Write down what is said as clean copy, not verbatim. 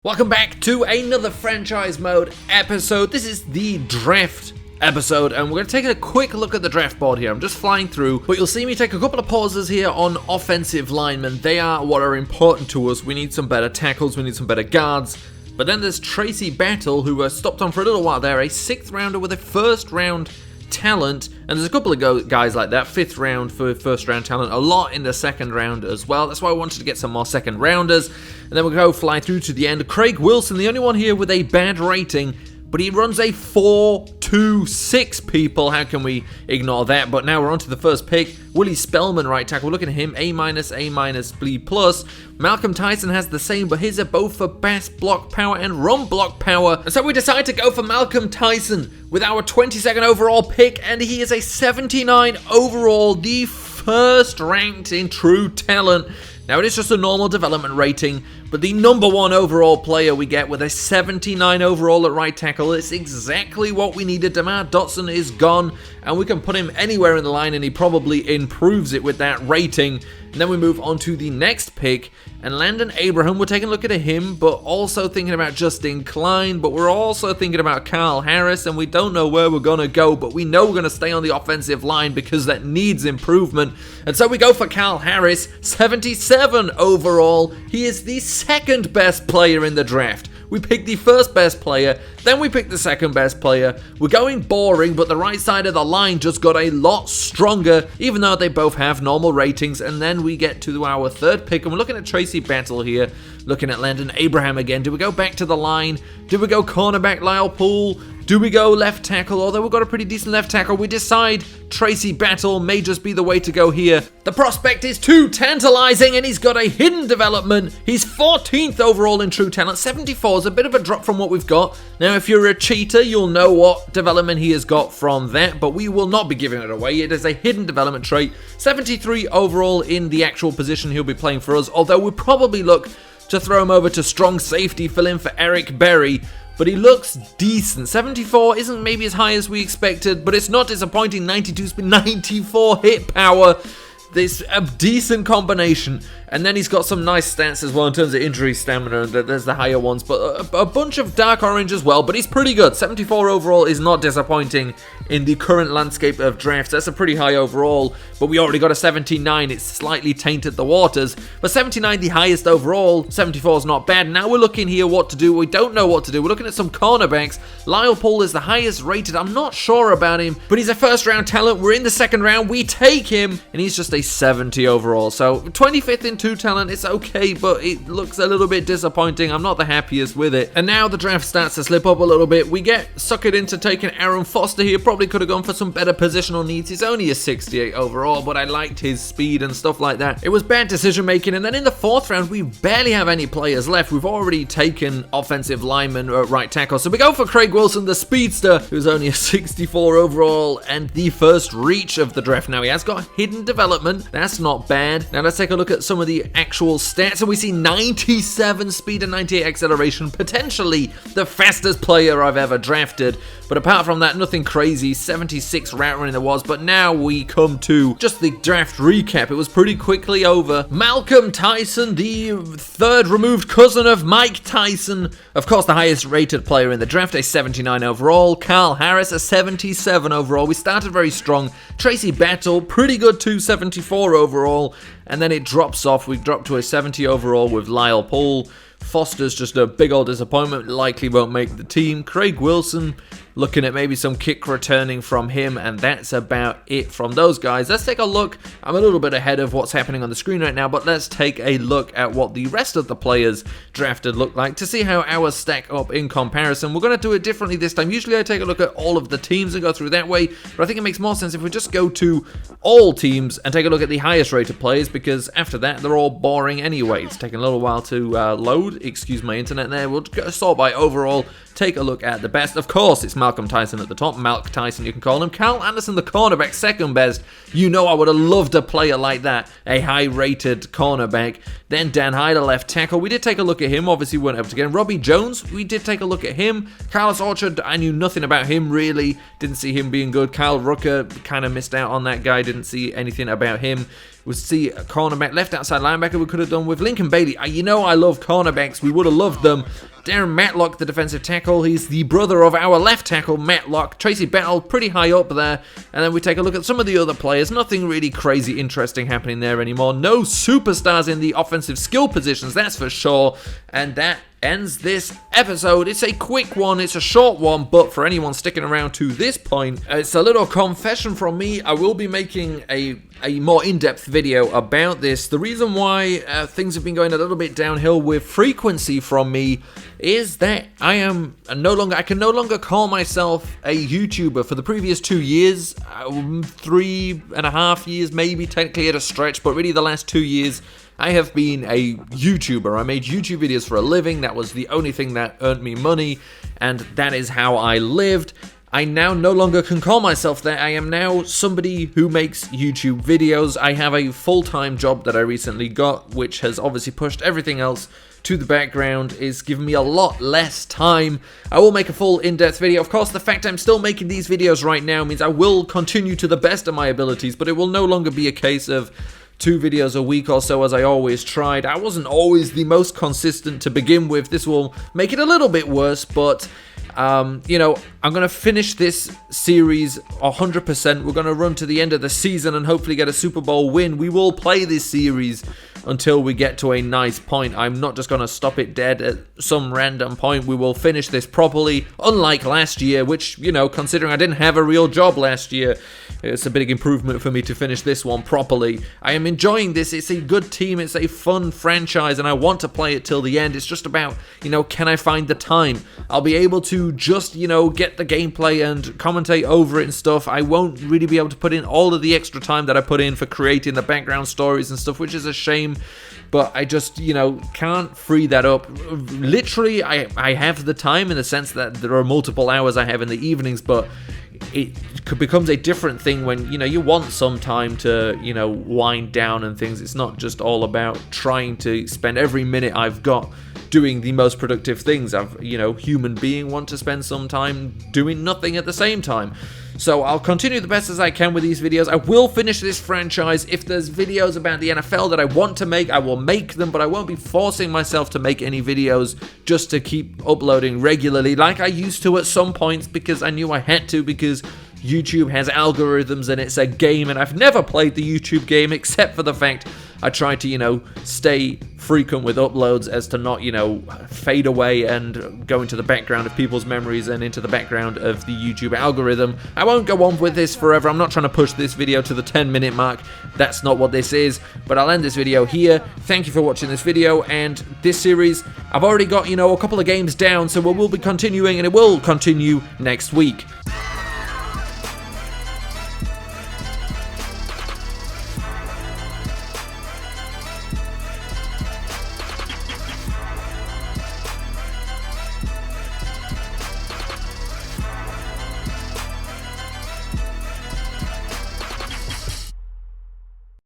Welcome back to another franchise mode episode. This is the draft episode, and we're going to take a quick look at the draft board here. I'm just flying through, but you'll see me take a couple of pauses here on offensive linemen. They are what are important to us. We need some better tackles, we need some better guards. But then there's Tracy Battle, who stopped on for a little while there, a 6th rounder with a 1st round talent, and there's a couple of guys like that, 5th round for 1st round talent, a lot in the 2nd round as well. That's why I wanted to get some more 2nd rounders, and then we'll go fly through to the end. Craig Wilson, the only one here with a bad rating, but he runs a 4.26 people. How can we ignore that? But now we're on to the first pick. Willie Spellman, right tackle. Looking at him, A-, A-, B+. Malcolm Tyson has the same, but his are both for best block power and run block power. And so we decide to go for Malcolm Tyson with our 22nd overall pick, and he is a 79 overall, the 1st ranked in true talent. Now, it is just a normal development rating, but the number 1 overall player we get with a 79 overall at right tackle is exactly what we needed. DeMar Dotson is gone, and we can put him anywhere in the line, and he probably improves it with that rating. And then we move on to the next pick, and Landon Abraham, we're taking a look at him, but also thinking about Justin Klein, but we're also thinking about Carl Harris, and we don't know where we're going to go, but we know we're going to stay on the offensive line because that needs improvement. And so we go for Carl Harris, 77 overall. He is the 2nd best player in the draft. We picked the 1st best player, then we picked the 2nd best player. We're going boring, but the right side of the line just got a lot stronger, even though they both have normal ratings. And then we get to our 3rd pick, and we're looking at Tracy Battle here, looking at Landon Abraham again. Do we go back to the line? Do we go cornerback Lyle Poole? Do we go left tackle? Although we've got a pretty decent left tackle, we decide Tracy Battle may just be the way to go here. The prospect is too tantalizing, and he's got a hidden development. He's 14th overall in true talent. 74 is a bit of a drop from what we've got. Now, if you're a cheater, you'll know what development he has got from that, but we will not be giving it away. It is a hidden development trait. 73 overall in the actual position he'll be playing for us, although we probably look to throw him over to strong safety, fill in for Eric Berry. But he looks decent. 74 isn't maybe as high as we expected, but it's not disappointing. 92 speed, 94 hit power. There's a decent combination. And then he's got some nice stats as well in terms of injury stamina. There's the higher ones, but a bunch of dark orange as well. But he's pretty good. 74 overall is not disappointing in the current landscape of drafts. That's a pretty high overall, but we already got a 79. It's slightly tainted the waters. But 79, the highest overall. 74 is not bad. Now we're looking here what to do. We don't know what to do. We're looking at some cornerbacks. Lyle Poole is the highest rated. I'm not sure about him, but he's a 1st round talent. We're in the 2nd round. We take him, and he's just a 70 overall. So 25th in 2 talent, it's okay, but it looks a little bit disappointing. I'm not the happiest with it. And now the draft starts to slip up a little bit. We get suckered into taking Aaron Foster here. Probably could have gone for some better positional needs. He's only a 68 overall, but I liked his speed and stuff like that. It was bad decision making. And then in the 4th round, we barely have any players left. We've already taken offensive lineman at right tackle. So we go for Craig Wilson, the speedster, who's only a 64 overall and the 1st reach of the draft. Now he has got hidden development. That's not bad. Now let's take a look at some of the actual stats, and we see 97 speed and 98 acceleration, potentially the fastest player I've ever drafted. But apart from that, nothing crazy. 76 route running there was, but now we come to just the draft recap. It was pretty quickly over. Malcolm Tyson, the 3rd removed cousin of Mike Tyson, of course the highest rated player in the draft, a 79 overall. Carl Harris, a 77 overall. We started very strong. Tracy Battle, pretty good too, 74 overall. And then it drops off. We drop to a 70 overall with Lyle Poole. Foster's just a big old disappointment, likely won't make the team. Craig Wilson, looking at maybe some kick returning from him, and that's about it from those guys. Let's take a look. I'm a little bit ahead of what's happening on the screen right now, but let's take a look at what the rest of the players drafted look like to see how ours stack up in comparison. We're going to do it differently this time. Usually I take a look at all of the teams and go through that way, but I think it makes more sense if we just go to all teams and take a look at the highest rated players, because after that they're all boring anyway. It's taking a little while to load. Excuse my internet there. We'll sort by overall, take a look at the best. Of course, it's Malcolm Tyson at the top. Malk Tyson, you can call him. Carl Anderson, the cornerback, 2nd best. You know I would have loved a player like that, a high-rated cornerback. Then Dan Hyder, left tackle. We did take a look at him. Obviously, we weren't able to get him. Robbie Jones, we did take a look at him. Carlos Orchard, I knew nothing about him, really. Didn't see him being good. Kyle Rucker, kind of missed out on that guy. Didn't see anything about him. We'll see a cornerback, left outside linebacker we could have done with Lincoln Bailey. You know I love cornerbacks. We would have loved them. Darren Matlock, the defensive tackle. He's the brother of our left tackle, Matlock. Tracy Battle, pretty high up there. And then we take a look at some of the other players. Nothing really crazy interesting happening there anymore. No superstars in the offensive skill positions, that's for sure. And that ends this episode. It's a quick one, it's a short one, but for anyone sticking around to this point, it's a little confession from me. I will be making a more in-depth video about this. The reason why things have been going a little bit downhill with frequency from me is that I can no longer call myself a YouTuber. For the previous 2 years, 3.5 years maybe, technically at a stretch, but really the last 2 years, I have been a YouTuber. I made YouTube videos for a living. That was the only thing that earned me money, and that is how I lived. I now no longer can call myself that. I am now somebody who makes YouTube videos. I have a full-time job that I recently got, which has obviously pushed everything else to the background, is giving me a lot less time. I will make a full in-depth video. Of course, the fact I'm still making these videos right now means I will continue to the best of my abilities, but it will no longer be a case of 2 videos a week or so as I always tried. I wasn't always the most consistent to begin with. This will make it a little bit worse, but I'm going to finish this series 100%. We're going to run to the end of the season and hopefully get a Super Bowl win. We will play this series until we get to a nice point. I'm not just going to stop it dead at some random point. We will finish this properly, unlike last year, which, considering I didn't have a real job last year, it's a big improvement for me to finish this one properly. I am enjoying this. It's a good team. It's a fun franchise, and I want to play it till the end. It's just about, can I find the time? I'll be able to just, get the gameplay and commentate over it and stuff. I won't really be able to put in all of the extra time that I put in for creating the background stories and stuff, which is a shame. But I just, can't free that up. Literally, I have the time in the sense that there are multiple hours I have in the evenings, but it becomes a different thing when, you want some time to, wind down and things. It's not just all about trying to spend every minute I've got doing the most productive things. Human being want to spend some time doing nothing at the same time. So I'll continue the best as I can with these videos. I will finish this franchise. If there's videos about the NFL that I want to make, I will make them, but I won't be forcing myself to make any videos just to keep uploading regularly like I used to at some points, because I knew I had to, because YouTube has algorithms and it's a game, and I've never played the YouTube game except for the fact I try to, stay frequent with uploads as to not, fade away and go into the background of people's memories and into the background of the YouTube algorithm. I won't go on with this forever. I'm not trying to push this video to the 10-minute mark. That's not what this is, but I'll end this video here. Thank you for watching this video, and this series, I've already got, a couple of games down, so we will be continuing, and it will continue next week.